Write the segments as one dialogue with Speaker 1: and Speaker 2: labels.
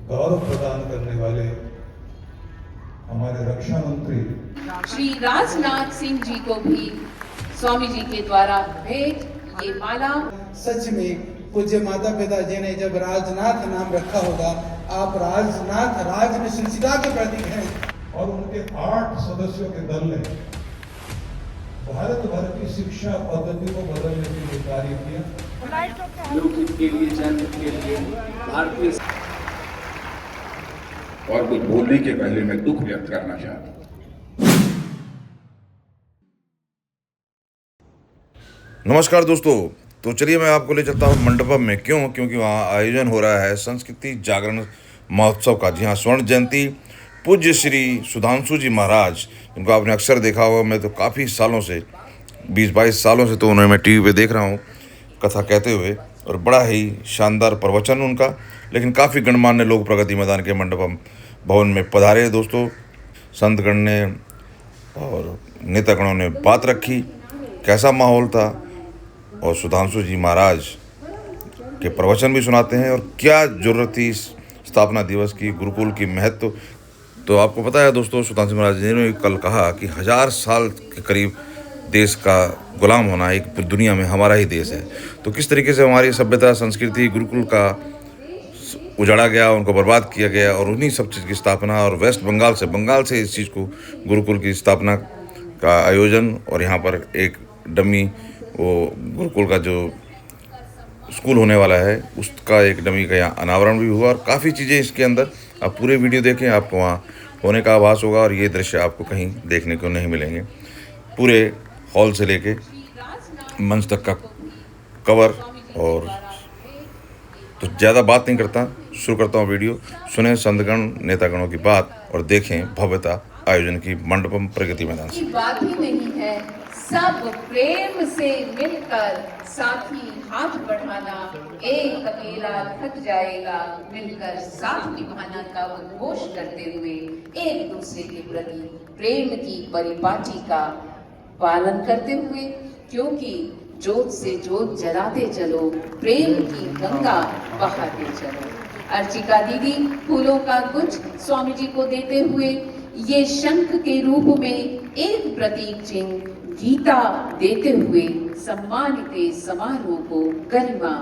Speaker 1: गौरव प्रदान करने वाले हमारे रक्षा मंत्री
Speaker 2: श्री राजनाथ सिंह जी को भी स्वामी जी के द्वारा भेंट ये माला।
Speaker 3: सच में पूज्य माता पिता जी ने जब राजनाथ नाम रखा होगा, आप राजनाथ राज में सुचिता के प्रतीक हैं।
Speaker 1: और उनके 8 सदस्यों के दल ने भारत भर की शिक्षा पद्धति को बदलने के लिए कार्य किया।
Speaker 4: लोकहित के लिए, जनहित के लिए भारतीय।
Speaker 5: और कुछ बोलने के पहले मैं दुख व्यक्त करना चाहता हूं।
Speaker 6: नमस्कार दोस्तों, तो चलिए मैं आपको ले चलता हूँ मंडपम में। क्योंकि वहाँ आयोजन हो रहा है संस्कृति जागरण महोत्सव का। जी हाँ, स्वर्ण जयंती पूज्य श्री सुधांशु जी महाराज, जिनको आपने अक्सर देखा होगा। मैं तो काफ़ी सालों से 20-22 सालों से तो उन्हें मैं टीवी पे देख रहा हूँ कथा कहते हुए, और बड़ा ही शानदार प्रवचन उनका। लेकिन काफ़ी गणमान्य लोग प्रगति मैदान के मंडपम भवन में पधारे दोस्तों। संतगण ने और नेतागणों ने बात रखी, कैसा माहौल था, और सुधांशु जी महाराज के प्रवचन भी सुनाते हैं। और क्या जरूरत थी स्थापना दिवस की, गुरुकुल की महत्व। तो आपको पता है दोस्तों, सुधांशु महाराज जी ने कल कहा कि 1000 साल के करीब देश का गुलाम होना एक दुनिया में हमारा ही देश है। तो किस तरीके से हमारी सभ्यता संस्कृति गुरुकुल का उजाड़ा गया, उनको बर्बाद किया गया, और उन्हीं सब चीज़ की स्थापना, और वेस्ट बंगाल से इस चीज़ को गुरुकुल की स्थापना का आयोजन, और यहाँ पर एक डमी वो गुरुकुल का जो स्कूल होने वाला है उसका एक डमी का यहाँ अनावरण भी हुआ। और काफ़ी चीज़ें इसके अंदर, आप पूरे वीडियो देखें, आपको वहाँ होने का आभास होगा। और ये दृश्य आपको कहीं देखने को नहीं मिलेंगे। पूरे हॉल से लेके मंच तक का कवर। और तो ज़्यादा बात नहीं करता, शुरू करता हूँ वीडियो। सुने संतगण नेतागणों की बात और देखें भव्यता आयोजन की मंडपम प्रगति मैदान से।
Speaker 2: बात ही नहीं है, सब प्रेम से मिलकर साथी हाथ बढ़ाना, एक अकेला थक जाएगा, मिलकर साथ निभाना का उद्घोष करते हुए एक दूसरे के प्रति प्रेम की परिपाटी का पालन करते हुए, क्योंकि जोत से जोत जलाते चलो, प्रेम की गंगा बहाते चलो। अर्चिका दीदी फूलों का गुच्छ स्वामी जी को देते हुए ये शंख के रूप में एक प्रतीक चिन्ह गीता देते हुए सम्मानित समारोह को गरिमा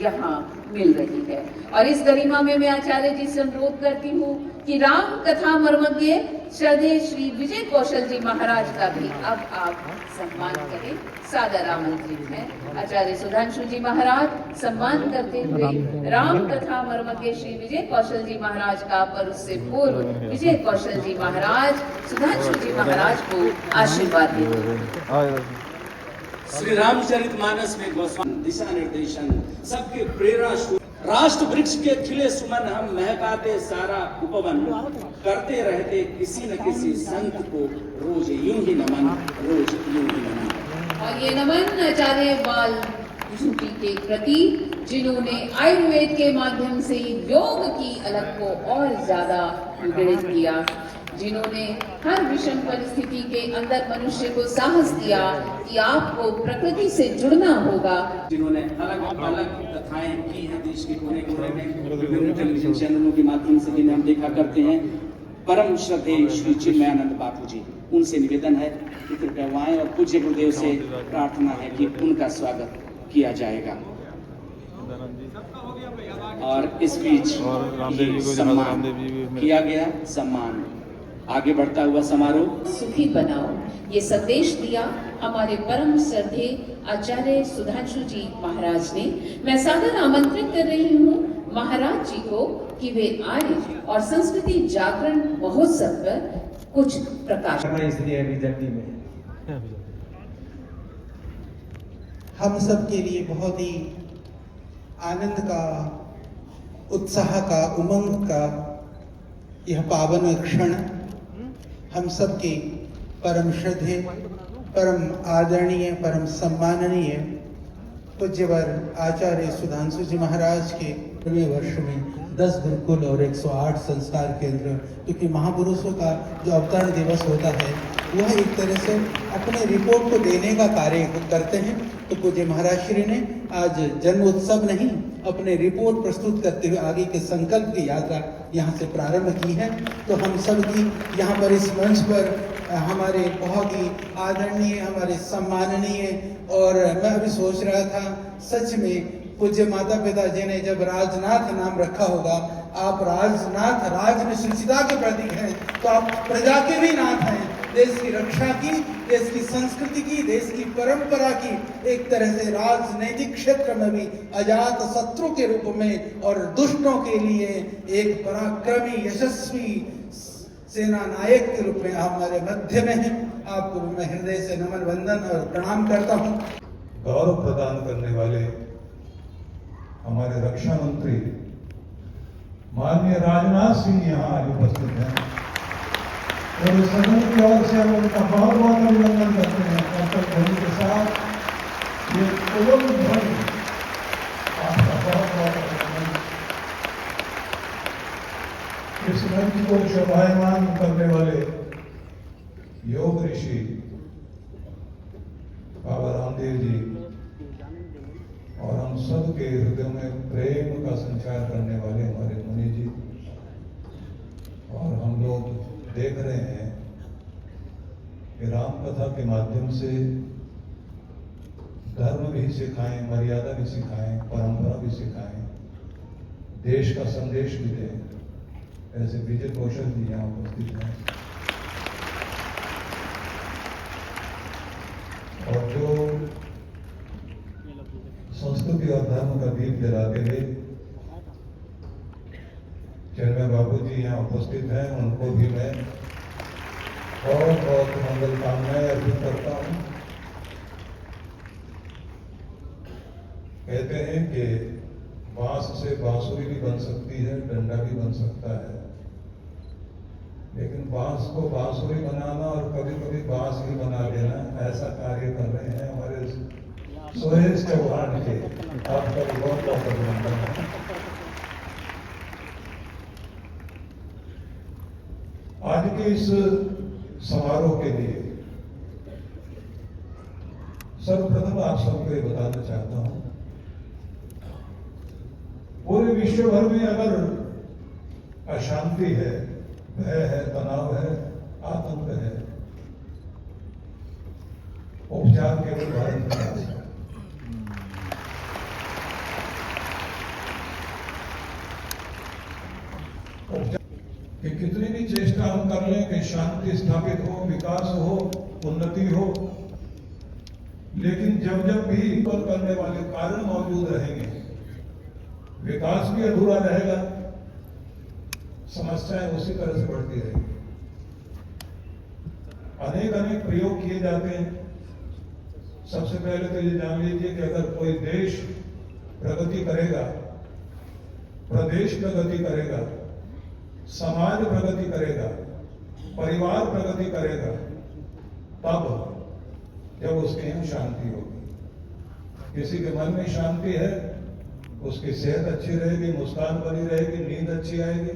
Speaker 2: यहाँ मिल रही है। और इस गरिमा में मैं आचार्य जी से अनुरोध करती हूँ कि राम कथा मर्मज्ञ श्रद्धेय श्री विजय कौशल जी महाराज का भी अब आप सम्मान करें। सादर आमंत्रित है आचार्य सुधांशु जी महाराज सम्मान करते हुए राम कथा मर्मज्ञ श्री विजय कौशल जी महाराज का, पर उससे पूर्व विजय कौशल जी महाराज सुधांशु जी महाराज को आशीर्वाद देते।
Speaker 4: श्री रामचरितमानस में गोस्वामी दिशा निर्देशन, सबके प्रेरणा। राष्ट्र वृक्ष के खिले सुमन हम महकाते सारा उपवन, करते रहते किसी न किसी संत को रोज यूं ही नमन, रोज यूं ही नमन।
Speaker 2: और ये नमन आचार्य बाल जी के प्रति, जिन्होंने आयुर्वेद के माध्यम से योग की अलग को और ज्यादा सुदृढ़ किया, जिन्होंने हर विषम परिस्थिति के अंदर मनुष्य को साहस दिया कि आपको प्रकृति से जुड़ना होगा,
Speaker 4: जिन्होंने अलग अलग कथाएं की हैं देश के कोने कोने में, विभिन्न टेलीविजन चैनलों के माध्यम से जिन्हें हम देखा करते हैं। परम श्रद्धेय श्री चिन्मयानंद बापू जी, उनसे निवेदन है कि कृपया आएं, और पूज्य गुरुदेव से प्रार्थना है कि उनका स्वागत किया जाएगा। और इस बीच सम्मान किया गया, सम्मान आगे बढ़ता हुआ समारोह।
Speaker 2: सुखी बनाओ, ये संदेश दिया हमारे परम श्रद्धेय आचार्य सुधांशु जी महाराज ने। मैं सादर आमंत्रित कर रही हूँ महाराज जी को कि वे आए और संस्कृति जागरण महोत्सव पर कुछ प्रकाश।
Speaker 3: इसलिए अभी जल्दी में हम सब के लिए बहुत ही आनंद का, उत्साह का, उमंग का यह पावन क्षण हम सब के परम श्रद्धेय, परम आदरणीय, परम सम्माननीय पूज्यवर आचार्य सुधांशु जी महाराज के 9वें वर्ष में 10 गुरुकुल और 108 संस्कार केंद्र, क्योंकि महापुरुषों का जो अवतरण दिवस होता है वह एक तरह से अपने रिपोर्ट को देने का कार्य करते हैं। तो पूज्य महाराज श्री ने आज जन्म उत्सव नहीं, अपने रिपोर्ट प्रस्तुत करते हुए आगे के संकल्प की यात्रा यहाँ से प्रारंभ की है। तो हम सब की यहाँ पर इस मंच पर हमारे बहुत ही आदरणीय, हमारे सम्माननीय, और मैं अभी सोच रहा था सच में पूज्य माता पिता जी ने जब राजनाथ नाम रखा होगा, आप राजनाथ, राज में शुचिता के प्रतीक हैं, तो आप प्रजा के भी नाथ हैं। देश की रक्षा की, देश की संस्कृति की, देश की परंपरा की, एक तरह से राजनैतिक क्षेत्र में भी अजात शत्रु के रूप में और दुष्टों के लिए एक पराक्रमी यशस्वी सेना नायक के रूप में आप हमारे मध्य में हैं। आपको मैं हृदय से नमन वंदन और प्रणाम करता हूँ।
Speaker 1: गौरव प्रदान करने वाले हमारे रक्षा मंत्री माननीय राजनाथ सिंह यहाँ आज उपस्थित हैं और इस सदन की ओर से हम उनका बहुत बहुत अभिनंदन करते हैं। कर्तव्य ध्वनि के साथ ये उलम ध्वनि आपका बहुत बहुत अभिनंदन। इस मंच को शोभायमान करने वाले योग ऋषि बाबा रामदेव जी और हम सब के हृदय में प्रेम का संचार करने वाले हमारे मुनि जी, और हम लोग देख रहे हैं कि राम कथा के माध्यम से धर्म भी सिखाएं, मर्यादा भी सिखाएं, परंपरा भी सिखाएं, देश का संदेश भी दें। ऐसे विजय कौशल जी यहाँ उपस्थित हैं और जो संस्कृति और धर्म का दीप जलाते हुए चेयरमैन बाबू जी यहाँ उपस्थित हैं, उनको भी मैं बहुत बहुत मंगल कामनाएं अर्पित करता हूँ। कहते हैं कि बांस से बांसुरी भी बन सकती है, डंडा भी बन सकता है, लेकिन बांस को बांसुरी बनाना और कभी कभी बांस ही बना देना, ऐसा कार्य कर रहे हैं हमारे सुरेश चौहान के। आपका बहुत बहुत अभिनंदन है। आज के इस समारोह के लिए सर्वप्रथम आप सबको ये बताना चाहता हूं, पूरे विश्व भर में अगर अशांति है, भय है, तनाव है, आतंक है, उपचार केवल भारत के पास है। कि कितनी भी चेष्टा हम कर लें कि शांति स्थापित हो, विकास हो, उन्नति हो, लेकिन जब जब भी उत्पन्न करने वाले कारण मौजूद रहेंगे, विकास भी अधूरा रहेगा, समस्याएं उसी तरह से बढ़ती रहेंगी। अनेक अनेक प्रयोग किए जाते हैं। सबसे पहले तो ये जान लीजिए कि अगर कोई देश प्रगति करेगा, प्रदेश प्रगति करेगा, समाज प्रगति करेगा, परिवार प्रगति करेगा, तब जब उसके यहाँ शांति होगी। किसी के मन में शांति है, उसकी सेहत अच्छी रहेगी, मुस्कान बनी रहेगी, नींद अच्छी आएगी।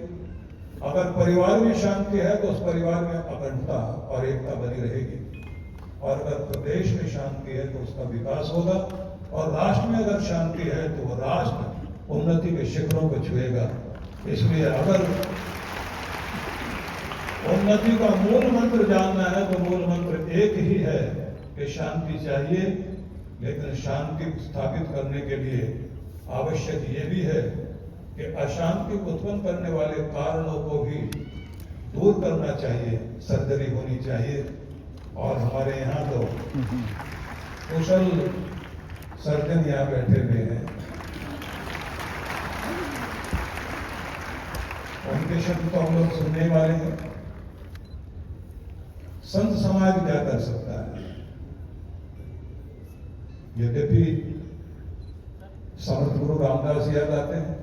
Speaker 1: अगर परिवार में शांति है तो उस परिवार में अखंडता और एकता बनी रहेगी, और अगर प्रदेश में शांति है तो उसका विकास होगा, और राष्ट्र में अगर शांति है तो वह राष्ट्र उन्नति के शिखरों को छुएगा। इसलिए अगर उन्नति का मूल मंत्र जानना है तो मूल मंत्र एक ही है कि शांति चाहिए, लेकिन शांति स्थापित करने के लिए आवश्यक ये भी है कि अशांति उत्पन्न करने वाले कारणों को भी दूर करना चाहिए, सर्जरी होनी चाहिए। और हमारे यहाँ तो कुशल सर्जन यहाँ बैठे हुए हैं, उनके शब्द तो हम लोग सुनने वाले हैं। संत समाज क्या कर सकता है? यद्यपि समर्थ गुरु रामदास याद आते हैं,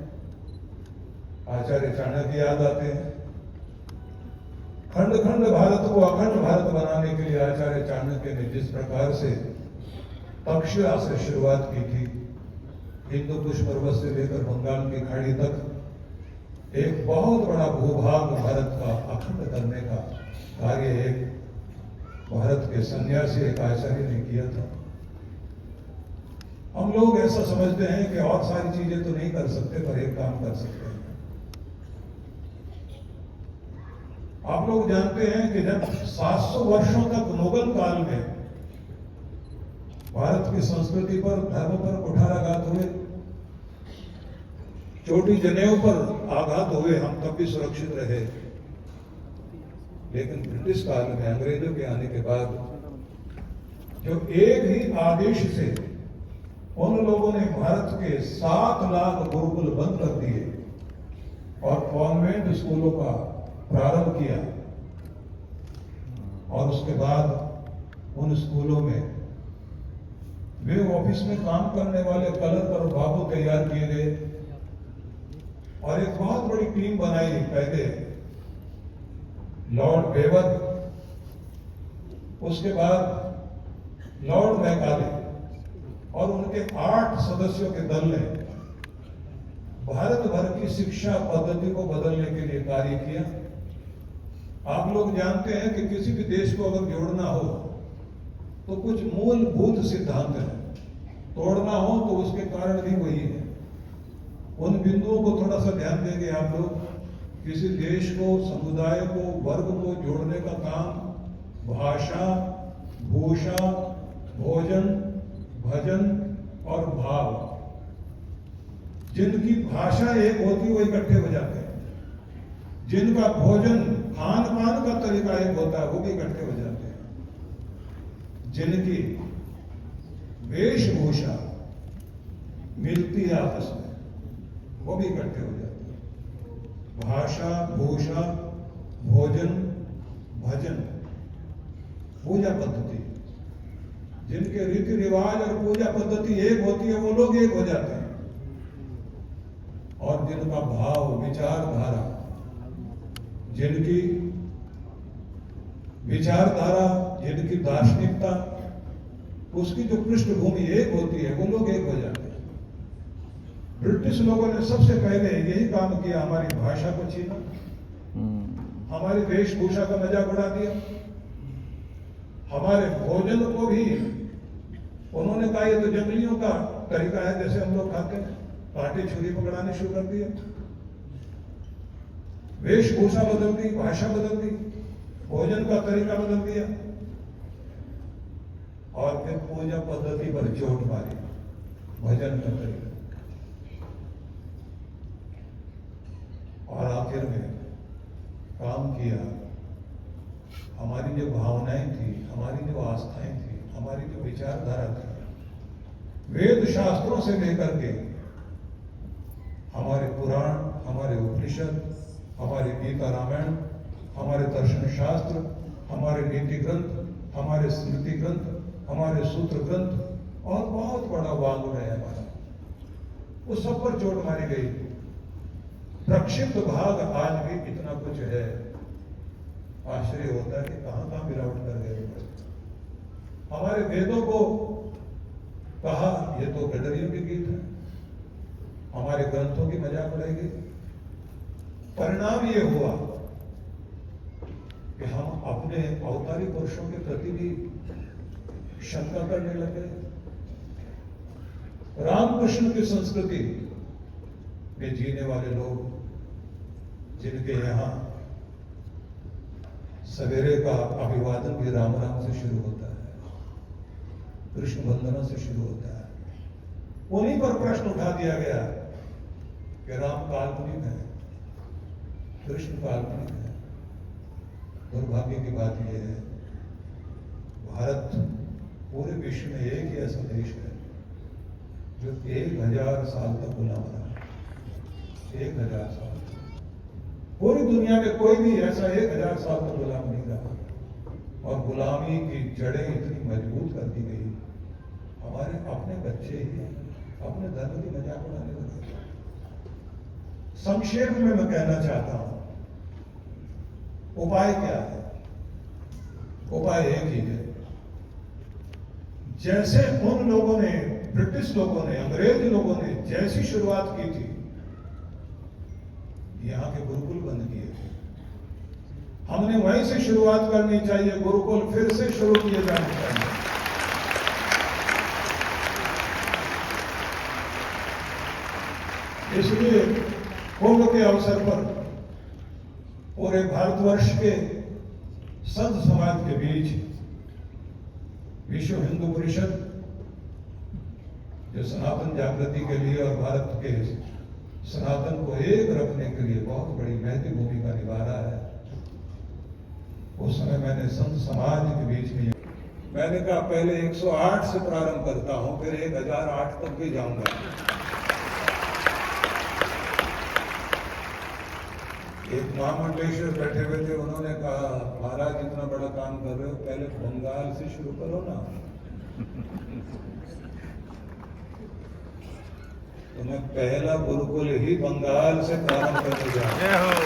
Speaker 1: आचार्य चाणक्य याद आते हैं। खंड खंड भारत को अखंड भारत बनाने के लिए आचार्य चाणक्य ने जिस प्रकार से तक्षशिला से शुरुआत की थी, हिंदू कुश पर्वत से लेकर बंगाल की खाड़ी तक एक बहुत बड़ा भूभाग भारत का अखंड करने का कार्य एक भारत के सन्यासी एक आचार्य ने किया था। हम लोग ऐसा समझते हैं कि और सारी चीजें तो नहीं कर सकते, पर एक काम कर सकते हैं। आप लोग जानते हैं कि जब 700 वर्षों तक मुगल काल में भारत की संस्कृति पर, धर्म पर कुठाराघात हुए, चोटी जनेऊ पर आघात हुए, हम तब भी सुरक्षित रहे। लेकिन ब्रिटिश काल में अंग्रेजों के आने के बाद जो एक ही आदेश से उन लोगों ने भारत के 7 लाख गुरुकुल बंद कर दिए और कॉन्वेंट स्कूलों का प्रारंभ किया, और उसके बाद उन स्कूलों में वे ऑफिस में काम करने वाले कलर और बाबू तैयार किए गए और एक बहुत बड़ी टीम बनाई। पहले लॉर्ड बेवर, उसके बाद लॉर्ड मैकाले और उनके 8 सदस्यों के दल ने भारत भर की शिक्षा पद्धति को बदलने के लिए कार्य किया। आप लोग जानते हैं कि किसी भी देश को अगर जोड़ना हो तो कुछ मूलभूत सिद्धांत है, तोड़ना हो तो उसके कारण भी वही है। उन बिंदुओं को थोड़ा सा ध्यान देंगे आप लोग। किसी देश को, समुदाय को, वर्ग को जोड़ने का काम भाषा, भूषा, भोजन, भजन और भाव, जिनकी भाषा एक होती है वो इकट्ठे हो जाते हैं। जिनका भोजन, खान पान का तरीका एक होता है वो भी इकट्ठे हो जाते हैं। जिनकी वेशभूषा मिलती है आपस में वो भी इकट्ठे हो जाते हैं। भाषा, भूषा, भोजन, भजन, पूजा पद्धति, जिनके रीति रिवाज और पूजा पद्धति एक होती है वो लोग एक हो जाते हैं। और जिनका भाव, विचारधारा, जिनकी विचारधारा, जिनकी दार्शनिकता, उसकी जो पृष्ठभूमि एक होती है वो लोग एक हो जाते हैं। ब्रिटिश लोगों ने सबसे पहले यही काम किया, हमारी भाषा को छीना, हमारी वेशभूषा का मजाक उड़ा दिया, हमारे भोजन को भी उन्होंने कहा ये तो जंगलियों का तरीका है जैसे हम लोग खाते हैं, कांटे छुरी पकड़ाने शुरू कर दिए। वेशभूषा बदल दी, भाषा बदल दी, भोजन का तरीका बदल दिया और फिर पूजा पद्धति पर चोट मारी, भजन का तरीका। और आखिर में काम किया, हमारी जो भावनाएं थी, हमारी जो आस्थाएं थी, हमारी जो विचारधारा थी, वेद शास्त्रों से लेकर के हमारे पुराण, हमारे उपनिषद, हमारे गीता रामायण, हमारे दर्शन शास्त्र, हमारे नीति ग्रंथ, हमारे स्मृति ग्रंथ, हमारे सूत्र ग्रंथ और बहुत बड़ा वाङ्मय है हमारा, वो सब पर चोट मारी गई। प्रक्षिप्त भाग आज भी इतना कुछ है, आश्चर्य होता है कि कहां कहां गिरावट कर गए। हमारे वेदों को कहा ये तो गडरियों के गीत है, हमारे ग्रंथों की मजाक उड़ाई गई। परिणाम ये हुआ कि हम अपने अवतारी पुरुषों के प्रति भी शंका करने लगे। रामकृष्ण की संस्कृति में जीने वाले लोग, जिनके यहां सवेरे का अभिवादन भी राम राम से शुरू होता है, कृष्ण वंदना से शुरू होता है, उन्हीं पर प्रश्न उठा दिया गया कि राम काल्पनिक है, कृष्ण काल्पनिक है। दुर्भाग्य की बात यह है, भारत पूरे विश्व में एक ही ऐसा देश है जो 1000 साल तक गुलाम रहा। 1000 साल, पूरी दुनिया में कोई भी ऐसा 1000 साल तक गुलाम नहीं रहा। और गुलामी की जड़ें इतनी मजबूत कर दी गई, हमारे अपने बच्चे ही अपने धर्म की मजाक उड़ाने लगे। संक्षेप में मैं कहना चाहता हूं, उपाय क्या है? उपाय एक ही है। जैसे उन लोगों ने, ब्रिटिश लोगों ने, अंग्रेज लोगों ने जैसी शुरुआत की थी, यहां के गुरुकुल बंद किए थे, हम हमने वहीं से शुरुआत करनी चाहिए, गुरुकुल फिर से शुरू किए जाने चाहिए। इसलिए कुंभ के अवसर पर पूरे भारतवर्ष के संत समाज के बीच विश्व हिंदू परिषद, जो सनातन जागृति के लिए और भारत के सनातन को एक रखने के लिए बहुत बड़ी महत्वपूर्ण भूमिका निभा रहा है, उस समय मैंने संत समाज के बीच में मैंने कहा पहले 108 से प्रारंभ करता हूं, फिर 1008 तक भी जाऊंगा। एक महामंडलेश्वर बैठे हुए थे, उन्होंने कहा महाराज इतना बड़ा काम कर रहे हो, पहले बंगाल से शुरू करो ना। तो मैं पहला गुरुकुल ही बंगाल से प्रारंभ करने जा रहा हूं।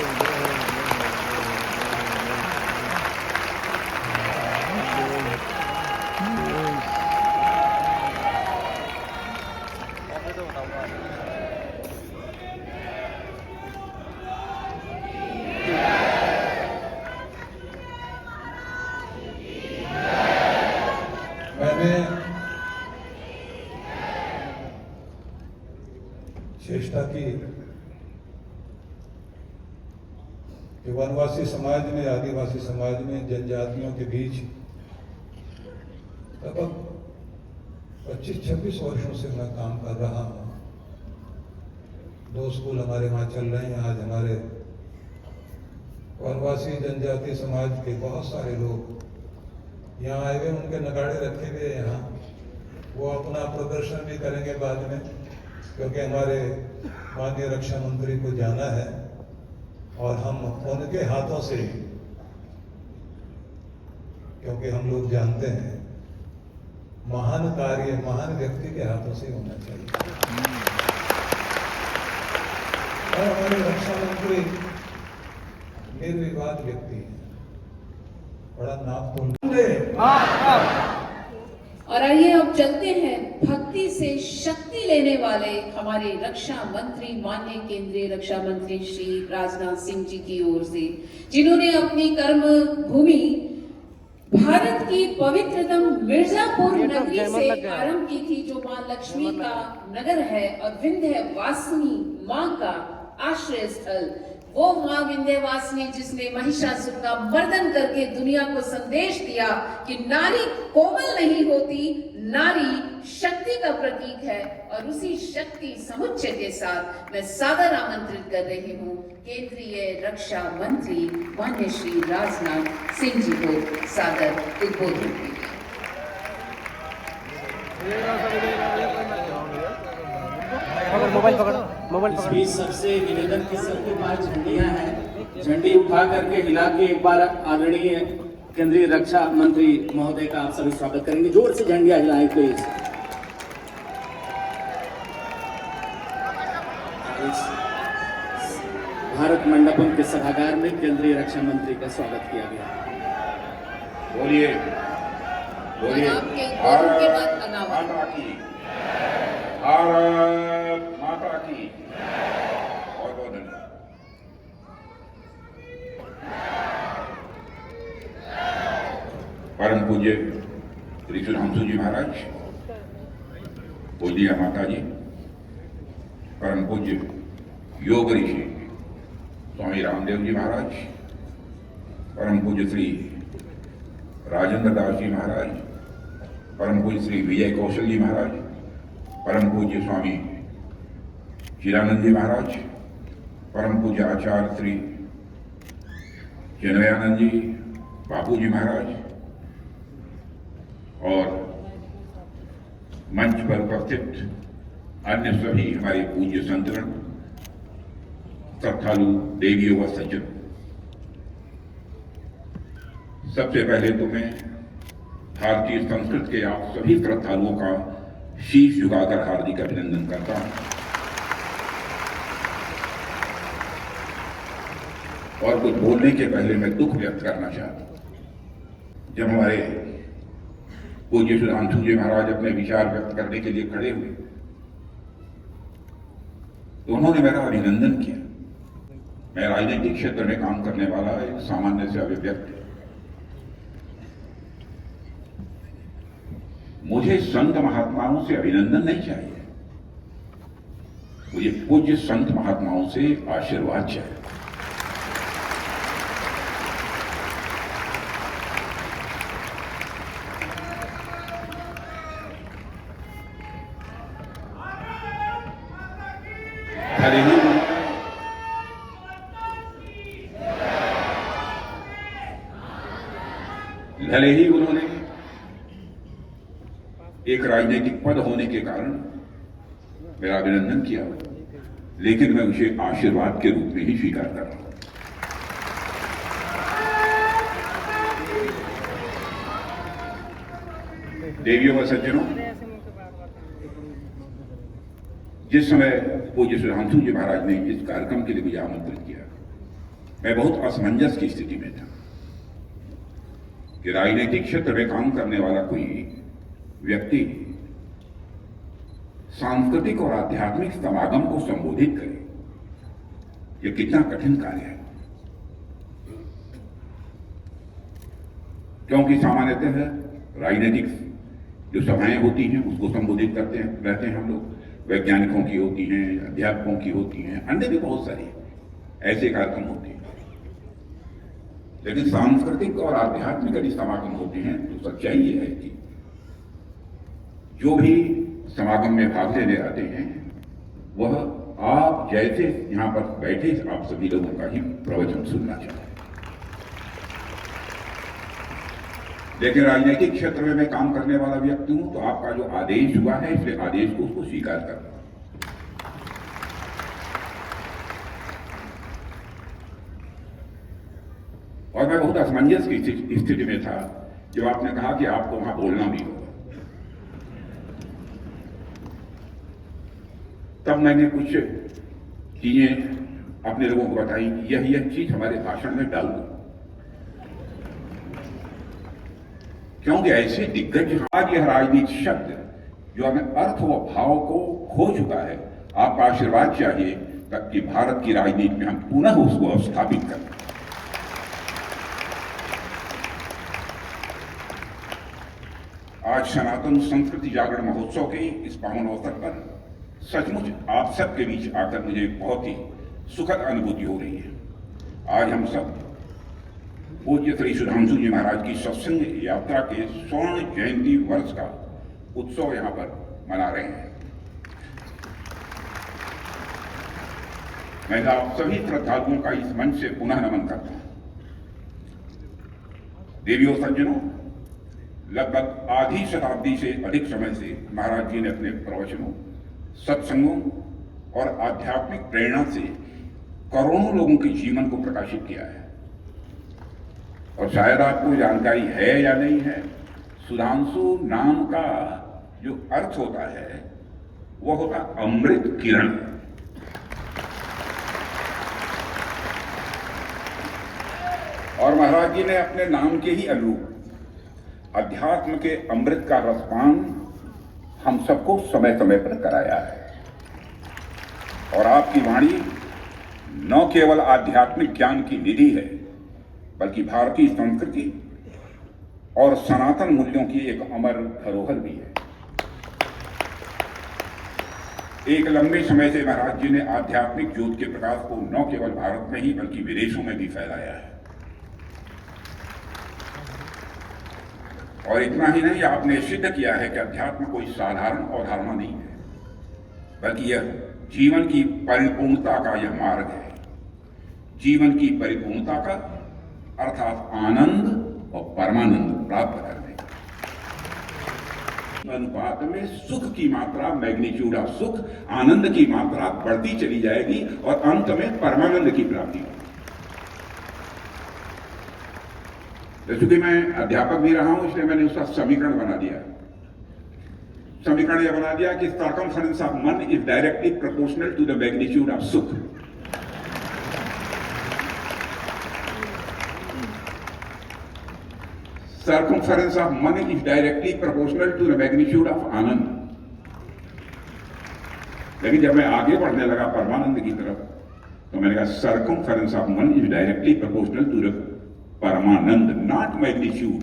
Speaker 1: मैंने चेष्टा की कि वनवासी समाज में, आदिवासी समाज में, जनजातियों के बीच लगभग 25-26 वर्षों से मैं काम कर रहा हूं। 2 स्कूल हमारे वहां चल रहे हैं। आज हमारे वनवासी जनजाति समाज के बहुत सारे लोग यहाँ आए हुए, उनके नगाड़े रखे हुए यहाँ, वो अपना प्रदर्शन भी करेंगे बाद में, क्योंकि हमारे माननीय रक्षा मंत्री को जाना है और हम उनके हाथों से, क्योंकि हम लोग जानते हैं महान कार्य महान व्यक्ति के हाथों से होना चाहिए। और हमारे रक्षा मंत्री निर्विवाद व्यक्ति हैं, बड़ा नापतोल।
Speaker 2: और आइए अब चलते हैं भक्ति से शक्ति लेने वाले हमारे रक्षा मंत्री, माननीय केंद्रीय रक्षा मंत्री श्री राजनाथ सिंह जी की ओर से, जिन्होंने अपनी कर्म भूमि भारत की पवित्रतम मिर्जापुर नगरी से आरंभ की थी, जो मां लक्ष्मी का नगर है और विंध्यवासिनी मां का आश्रय स्थल। वो मां विंध्यवासिनी जिसने महिषासुर का मर्दन करके दुनिया को संदेश दिया कि नारी कोमल नहीं होती, नारी शक्ति का प्रतीक है। और उसी शक्ति समुच्चय के साथ मैं सादर आमंत्रित कर रही हूँ केंद्रीय रक्षा मंत्री माननीय श्री राजनाथ सिंह जी को सादर उद्बोधन के लिए।
Speaker 4: इस बीच सबसे निवेदन की सबके पास झंडियां हैं, झंडी उठा करके हिला के एक बार आदरणीय केंद्रीय रक्षा मंत्री महोदय का आप सभी स्वागत करेंगे। जोर से झंडियां हिलाएं प्लीज। भारत मंडपम के सभागार में केंद्रीय रक्षा मंत्री का स्वागत किया गया।
Speaker 5: बोलिए बोलिए
Speaker 2: के बाद अनावरण।
Speaker 5: भारत माता की बहुत बहुत धन्यवाद। परम पूज्य श्री सुधांशु जी महाराज, पूज्य माता जी, परम पूज्य योग ऋषि स्वामी रामदेव जी महाराज, परम पूज्य श्री राजेंद्र दास जी महाराज, परम पूज्य श्री विजय कौशल जी महाराज, परम पूज्य स्वामी चिदानंद जी महाराज, परम पूज्य आचार्य श्री चिन्मयानंद जी बापू जी महाराज, और मंच पर उपस्थित अन्य सभी हमारे पूज्य संतगण, श्रद्धालु देवियों व सज्जन, सबसे पहले तो मैं भारतीय संस्कृत के आप सभी श्रद्धालुओं का शीश झुकाकर हार्दिक अभिनंदन करता हूं। और कुछ बोलने के पहले मैं दुख व्यक्त करना चाहता हूं। जब हमारे पूज्य सुधांशु जी महाराज अपने विचार व्यक्त करने के लिए खड़े हुए तो उन्होंने मेरा अभिनंदन किया। मैं राजनीतिक क्षेत्र में काम करने वाला एक सामान्य से अभिव्यक्ति, मुझे संत महात्माओं से अभिनंदन नहीं चाहिए, मुझे पूज्य संत महात्माओं से आशीर्वाद चाहिए। भले ही उन्होंने एक राजनीतिक पद होने के कारण मेरा अभिनंदन किया, लेकिन मैं उसे आशीर्वाद के रूप में ही स्वीकार कर रहा हूं। देवियों व सज्जनों, जिस समय पूज्य सुधांशु जी महाराज ने इस कार्यक्रम के लिए मुझे आमंत्रित किया, मैं बहुत असमंजस की स्थिति में था कि राजनीतिक क्षेत्र में काम करने वाला कोई व्यक्ति सांस्कृतिक और आध्यात्मिक समागम को संबोधित करे, यह कितना कठिन कार्य है। क्योंकि सामान्यतः राजनीतिक जो सभाएं होती हैं उसको संबोधित करते हैं रहते हैं हम लोग, वैज्ञानिकों की होती हैं, अध्यापकों की होती हैं, अन्य भी बहुत सारी ऐसे कार्यक्रम होते हैं। लेकिन सांस्कृतिक और आध्यात्मिक यदि समागम होते हैं तो सच्चाई ये है कि जो भी समागम में भाग लेने आते हैं वह आप जैसे यहां पर बैठे आप सभी लोगों का ही प्रवचन सुनना चाहते हैं। लेकिन राजनीतिक क्षेत्र में मैं काम करने वाला व्यक्ति हूं, तो आपका जो आदेश हुआ है, इसलिए आदेश को उसको स्वीकार करना। और मैं बहुत असमंजस की स्थिति में था जब आपने कहा कि आपको वहां बोलना भी होगा। तब मैंने कुछ चीजें अपने लोगों को बताई, यह चीज हमारे भाषण में डाल दो, क्योंकि ऐसे दिग्गज आज यह राजनीति शब्द जो हमें अर्थ व भाव को खो चुका है, आपका आशीर्वाद चाहिए ताकि भारत की राजनीति में हम पुनः उसको स्थापित करें। आज सनातन संस्कृति जागरण महोत्सव के इस पावन अवसर पर सचमुच आप सबके बीच आकर मुझे बहुत ही सुखद अनुभूति हो रही है। आज हम सब पूज्य श्री सुधांशु जी महाराज की सत्संग यात्रा के स्वर्ण जयंती वर्ष का उत्सव यहां पर मना रहे हैं। मैं आप सभी श्रद्धालुओं का इस मंच से पुनः नमन करता हूं। देवियों सज्जनों, लगभग आधी शताब्दी से अधिक समय से महाराज जी ने अपने प्रवचनों, सत्संगों और आध्यात्मिक प्रेरणा से करोड़ों लोगों के जीवन को प्रकाशित किया है। और शायद आपको जानकारी है या नहीं है, सुधांशु नाम का जो अर्थ होता है वह होता अमृत किरण। और महाराज जी ने अपने नाम के ही अनुरूप अध्यात्म के अमृत का रसपान हम सबको समय समय पर कराया है। और आपकी वाणी न केवल आध्यात्मिक ज्ञान की निधि है, बल्कि भारतीय संस्कृति और सनातन मूल्यों की एक अमर धरोहर भी है। एक लंबे समय से महाराज जी ने आध्यात्मिक ज्योत के प्रकाश को न केवल भारत में ही बल्कि विदेशों में भी फैलाया है। और इतना ही नहीं, आपने सिद्ध किया है कि अध्यात्म कोई साधारण अवधारणा नहीं है, बल्कि यह जीवन की परिपूर्णता का यह मार्ग है। जीवन की परिपूर्णता का अर्थात आनंद और परमानंद प्राप्त करने अनुपात में सुख की मात्रा, मैग्नीट्यूड ऑफ सुख, आनंद की मात्रा बढ़ती चली जाएगी और अंत में परमानंद की प्राप्ति होगी। चूंकि मैं अध्यापक भी रहा हूं, इसलिए मैंने उसका समीकरण बना दिया। समीकरण यह बना दिया कि सर्कमफरेंस ऑफ मन is directly proportional to the magnitude of सुख। सर्कमफरेंस ऑफ मन is directly proportional to the magnitude of आनंद। लेकिन जब मैं आगे बढ़ने लगा परमानंद की तरफ, तो मैंने कहा सर्कमफेरेंस ऑफ मन is directly proportional to the परमानंद, नॉट मैग्नीट्यूड।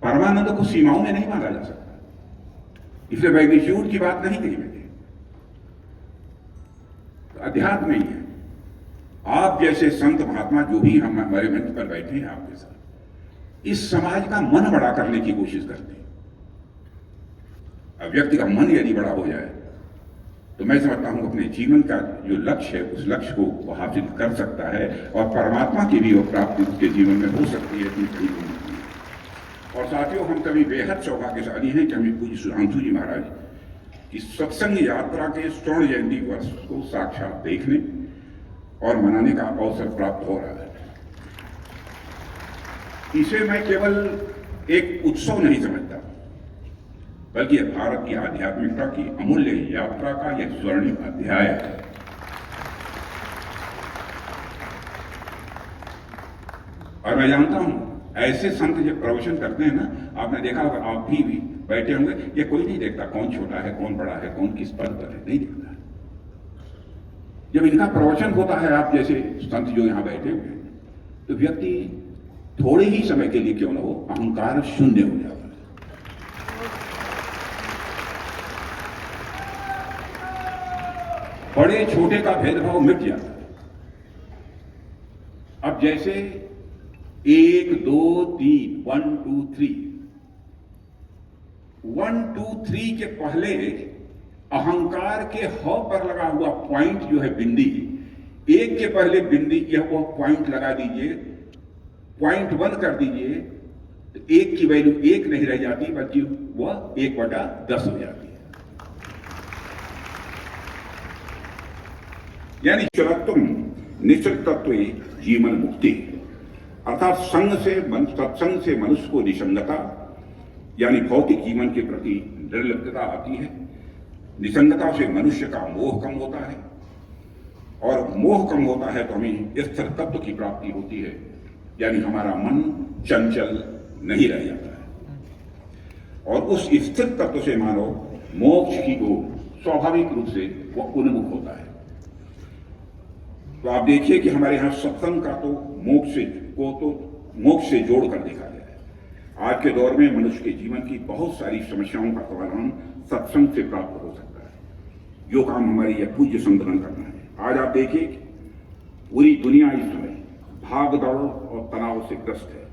Speaker 5: परमानंद को सीमाओं में नहीं माना जा सकता, इसलिए मैग्नीट्यूड की बात नहीं कही मैंने। तो अध्यात्म ही है। आप जैसे संत महात्मा जो भी हम हमारे मंच पर बैठे हैं आपके साथ, इस समाज का मन बड़ा करने की कोशिश करते हैं। अब व्यक्ति का मन यदि बड़ा हो जाए तो मैं समझता हूं अपने जीवन का जो लक्ष्य है उस लक्ष्य को वो हासिल कर सकता है, और परमात्मा की भी वो प्राप्ति उसके जीवन में हो सकती है, इतनी सही होनी है। और साथियों, हम कभी बेहद सौभाग्यशाली हैं कि हमें पूज्य सुधांशु जी महाराज की सत्संग यात्रा के स्वर्ण जयंती वर्ष को साक्षात देखने और मनाने का अवसर प्राप्त हो रहा है। इसे मैं केवल एक उत्सव नहीं समझता, बल्कि यह भारत की आध्यात्मिकता की अमूल्य यात्रा का यह स्वर्णिम अध्याय है। और मैं जानता हूं ऐसे संत जब प्रवचन करते हैं ना, आपने देखा होगा, आप भी बैठे होंगे, ये कोई नहीं देखता कौन छोटा है, कौन बड़ा है, कौन किस पद पर है, नहीं देखता। जब इनका प्रवचन होता है, आप जैसे संत जो यहां बैठे हुए हैं, तो व्यक्ति थोड़े ही समय के लिए क्यों न हो अहंकार शून्य हो जाता है। बड़े छोटे का भेदभाव मिट जाता है। अब जैसे 1 2 3 1 2 3 1 2 3 के पहले अहंकार के ह पर लगा हुआ पॉइंट जो है बिंदी, 1 के पहले बिंदी यह वो पॉइंट लगा दीजिए, पॉइंट 1 कर दीजिए, तो 1 की वैल्यू 1 नहीं रह जाती, बल्कि वह 1/10 हो जाती है। यानी चरत्तम निश्चित तत्व जीवन मुक्ति, अर्थात सत्संग से मनुष्य को निसंगता यानी भौतिक जीवन के प्रति निर्लिप्तता आती है। निसंगता से मनुष्य का मोह कम होता है, और मोह कम होता है तो हमें स्थिर तत्व की प्राप्ति होती है, यानी हमारा मन चंचल नहीं रह जाता है, और उस स्थिर तत्व से मानव मोक्ष की ओर स्वाभाविक रूप से वह उन्मुख होता है। तो आप देखिए कि हमारे यहाँ सत्संग का तो मोक्ष से जोड़कर देखा गया है। आज के दौर में मनुष्य के जीवन की बहुत सारी समस्याओं का समाधान सत्संग से प्राप्त हो सकता है, जो काम हमारी यह पूज्य संतरण करना है। आज आप देखिए पूरी दुनिया इस समय भाग दौड़ और तनाव से ग्रस्त है।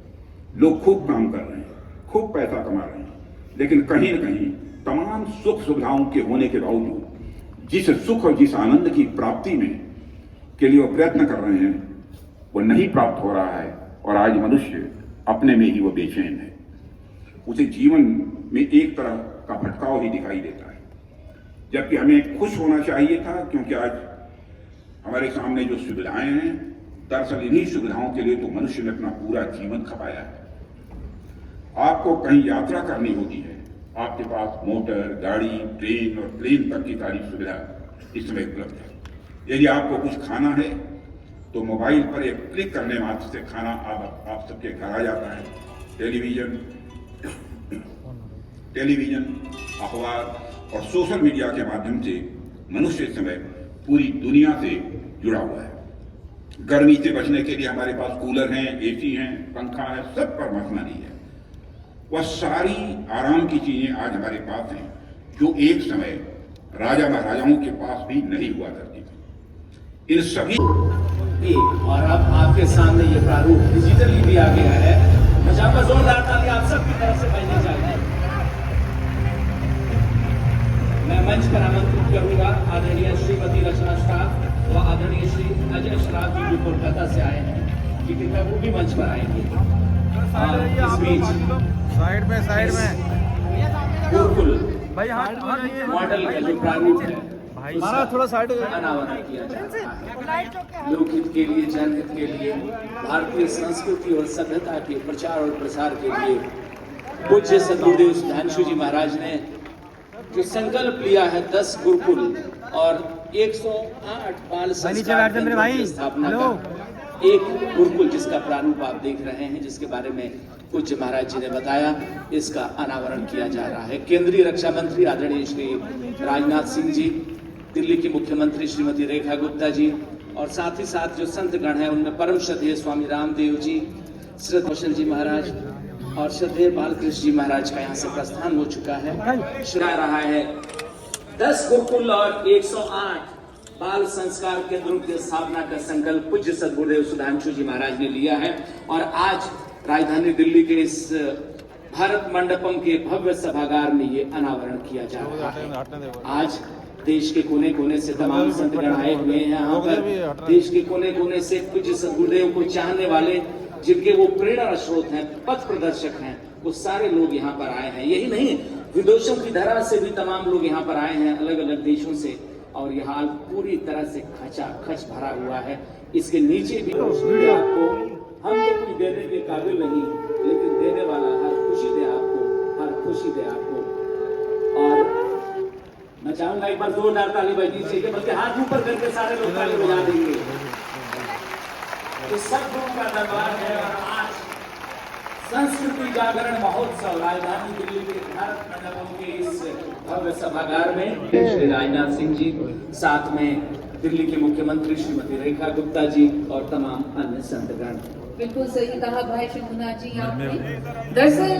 Speaker 5: लोग खूब काम कर रहे हैं, खूब पैसा कमा रहे हैं, लेकिन कहीं न कहीं तमाम सुख सुविधाओं के होने के बावजूद जिस सुख और जिस आनंद की प्राप्ति में के लिए वो प्रयत्न कर रहे हैं, वो नहीं प्राप्त हो रहा है, और आज मनुष्य अपने में ही वो बेचैन है। उसे जीवन में एक तरह का भटकाव ही दिखाई देता है, जबकि हमें खुश होना चाहिए था, क्योंकि आज हमारे सामने जो सुविधाएं हैं, दरअसल इन्हीं सुविधाओं के लिए तो मनुष्य ने अपना पूरा जीवन खपाया है। आपको कहीं यात्रा करनी होती है, आपके पास मोटर, गाड़ी, ट्रेन और प्लेन तक की सारी सुविधा इस समय उपलब्ध है। यदि आपको कुछ खाना है तो मोबाइल पर एक क्लिक करने मात्र से खाना आप सबके घर आ जाता है। टेलीविजन, अखबार और सोशल मीडिया के माध्यम से मनुष्य इस समय पूरी दुनिया से जुड़ा हुआ है। गर्मी से बचने के लिए हमारे पास कूलर हैं, एसी हैं, पंखा है, सब पर मखमली है। वह सारी आराम की चीजें आज हमारे पास हैं, जो एक समय राजा महाराजाओं के पास भी नहीं हुआ करती थी। इन सभी
Speaker 4: और अब आपके सामने ये प्रारूप डिजिटली भी आ गया है। जहां पर जोरदार ताली आप सबकी तरफ से बजनी चाहिए। मैं मंच पर आमंत्रित करूंगा आदरणीय श्रीमती रचना श्राफ व आदरणीय श्री अजय श्राफ जी जो कोलकाता से आए हैं, कि कृपया वो भी मंच पर आएंगे। इस बीच साइड में गुरुकुल मॉडल का जो प्रारूप है थोड़ा साइड अनावरण किया जा रहा है। लोकहित के लिए, जनहित के लिए, भारतीय संस्कृति और सभ्यता के प्रचार और प्रसार के लिए पूज्य सद्गुरुदेव सुधांशु जी महाराज ने जो संकल्प लिया है 10 गुरुकुल और 108 बाल संस्कार केंद्रों की स्थापना का एक गुरुकुल जिसका प्रारूप आप देख रहे हैं, जिसके बारे में पूज्य महाराज जी ने बताया, इसका अनावरण किया जा रहा है। केंद्रीय रक्षा मंत्री आदरणीय श्री राजनाथ सिंह जी, दिल्ली की मुख्यमंत्री श्रीमती रेखा गुप्ता जी और साथ ही साथ जो संतगण हैं उनमें परम श्रद्धेय स्वामी रामदेव जी, श्रद्धेय कौशल जी महाराज और श्रद्धेय बालकृष्ण जी महाराज का यहाँ से प्रस्थान हो चुका है। शुरू रहा है 10 गुरुकुल और 108 बाल संस्कार केंद्रों की स्थापना का संकल्प पूज्य सद्गुरुदेव सुधांशु जी महाराज ने लिया है और आज राजधानी दिल्ली के इस भारत मंडपम के भव्य सभागार में ये अनावरण किया जा रहा है। आज देश के कोने कोने से तमाम संतगण आए हुए हैं यहाँ पर। देश के कोने कोने से पूज्य सद्गुरुदेव को चाहने वाले, जिनके वो प्रेरणा स्रोत हैं, पथ प्रदर्शक हैं, वो सारे लोग यहाँ पर आए हैं। यही नहीं, विदेशों की धरा से भी तमाम लोग यहाँ पर आए हैं, अलग अलग देशों से, और यह हाल पूरी तरह से खच भरा हुआ है। इसके नीचे भी आपको, हम तो कुछ देने के काबिल नहीं, लेकिन देने वाला हर खुशी दे आपको, हर खुशी दे आपको। और मैं चाहूंगा एक बार जोरदार ताली बजनी चाहिए, बल्कि हाथ ऊपर करके सारे लोग ताली बजा देंगे। तो सद्गुरु का दरबार है और आज संस्कृति जागरण महोत्सव राजधानी दिल्ली के भारत मंडपम के इस भव्य सभागार में श्री राजनाथ सिंह जी, साथ में दिल्ली के मुख्यमंत्री श्रीमती रेखा गुप्ता जी और तमाम अन्य संतगण।
Speaker 2: बिल्कुल सही कहा भाई शिवनाथ जी आपने। दरअसल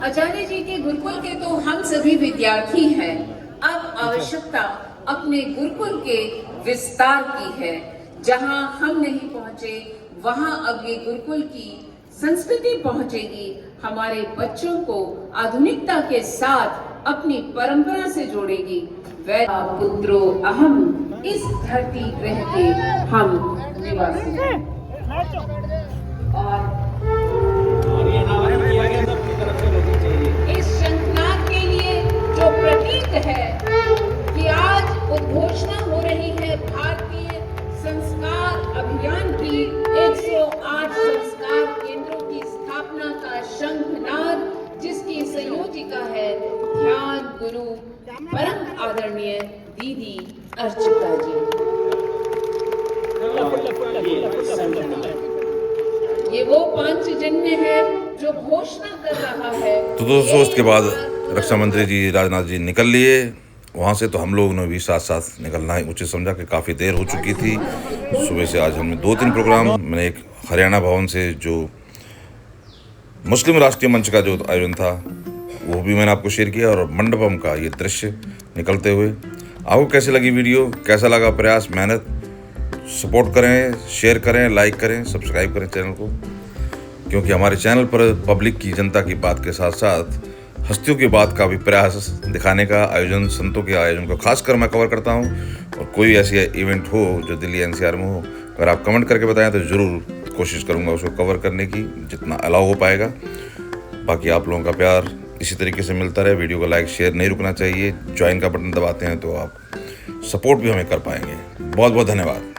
Speaker 2: आचार्य जी के गुरुकुल के तो हम सभी विद्यार्थी हैं। अब आवश्यकता अपने गुरुकुल के विस्तार की है। जहां हम नहीं पहुंचे वहां अब ये गुरुकुल की संस्कृति पहुंचेगी, हमारे बच्चों को आधुनिकता के साथ अपनी परंपरा से जोड़ेगी। वैदा पुत्रो अहम, इस धरती ग्रह के हम निवासी हैं। और
Speaker 4: ये अनावरण किया गया सबकी तरफ से होनी चाहिए।
Speaker 2: इस शंखनाद के लिए जो प्रतीक है कि आज उद्घोषणा हो रही है भारतीय संस्कार अभियान की, 108 संस्कार केंद्रों की स्थापना का शंखनाद, जिसकी संयोजिका है ध्यान गुरु परम आदरणीय दीदी अर्चिता जी। ये वो पांचजन्य है जो घोषणा कर रहा है।
Speaker 6: तो दोस्तों उसके बाद रक्षा मंत्री जी राजनाथ जी निकल लिए वहाँ से, तो हम लोगों ने भी साथ साथ निकलना ही उचित समझा कि काफ़ी देर हो चुकी थी। सुबह से आज हमने 2-3 प्रोग्राम, मैंने एक हरियाणा भवन से जो मुस्लिम राष्ट्रीय मंच का जो आयोजन था वो भी मैंने आपको शेयर किया, और मंडपम का ये दृश्य निकलते हुए। आपको कैसी लगी वीडियो, कैसा लगा प्रयास, मेहनत? सपोर्ट करें, शेयर करें, लाइक करें, सब्सक्राइब करें चैनल को, क्योंकि हमारे चैनल पर पब्लिक की, जनता की बात के साथ साथ हस्तियों की बात का भी प्रयास दिखाने का, आयोजन, संतों के आयोजन को खासकर मैं कवर करता हूं। और कोई ऐसी इवेंट हो जो दिल्ली एनसीआर में हो, अगर आप कमेंट करके बताएं तो ज़रूर कोशिश करूंगा उसको कवर करने की, जितना अलाउ हो पाएगा। बाकी आप लोगों का प्यार इसी तरीके से मिलता रहे। वीडियो को लाइक शेयर नहीं रुकना चाहिए। ज्वाइन का बटन दबाते हैं तो आप सपोर्ट भी हमें कर पाएंगे। बहुत बहुत धन्यवाद।